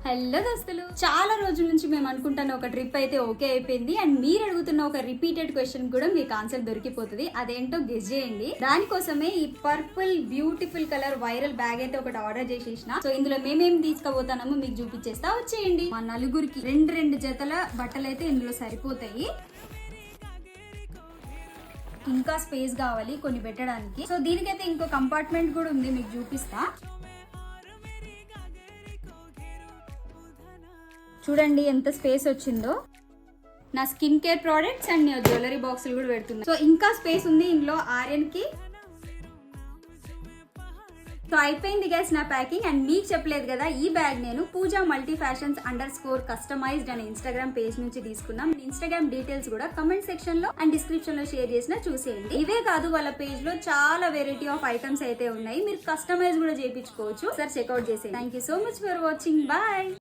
Hello దోస్తులు, చాలా రోజుల నుంచి మేము అనుకుంటున్న ఒక ట్రిప్ అయితే ఓకే అయిపోయింది. అండ్ మీరు అడుగుతున్న ఒక రిపీటెడ్ క్వశ్చన్ కూడా మీకు ఆన్సర్ దొరికిపోతుంది. అదేంటో గెస్ చేయండి. దానికోసమే ఈ purple beautiful colour viral bag అయితే ఒకటి ఆర్డర్ చేసేసిన. సో ఇందులో మేమేం తీసుకుపోతామో మీకు చూపించేస్తా, వచ్చేయండి. మా నలుగురికి రెండు జతల బట్టలు అయితే ఇందులో సరిపోతాయి. ఇంకా స్పేస్ కావాలి కొన్ని పెట్టడానికి. సో దీనికైతే ఇంకో కంపార్ట్మెంట్ కూడా ఉంది, మీకు చూపిస్తా. చూడండి ఎంత స్పేస్ వచ్చిందో. నా skin care products and jewellery బాక్సులు కూడా పెడుతున్నా. సో ఇంకా స్పేస్ ఉంది ఇందులో ఆర్యన్ కి. సో అయిపోయింది గైస్ నా ప్యాకింగ్. అండ్ మీకు చెప్పలేదు కదా, ఈ బ్యాగ్ నేను పూజా మల్టీ ఫ్యాషన్స్ _కస్టమైజ్డ్ అనే ఇన్స్టాగ్రామ్ పేజ్ నుంచి తీసుకున్నాం. ఇన్స్టాగ్రామ్ డీటెయిల్స్ కూడా కమెంట్ సెక్షన్ లో అండ్ డిస్క్రిప్షన్ లో షేర్ చేసిన చూసేయండి. ఇవే కాదు, వాళ్ళ పేజ్ లో చాలా వెరైటీ ఆఫ్ ఐటమ్స్ అయితే ఉన్నాయి. మీరు కస్టమైజ్ కూడా చేయించుకోవచ్చు. సార్ చెక్అౌట్ చేసేయండి. Thank you so much for watching. Bye.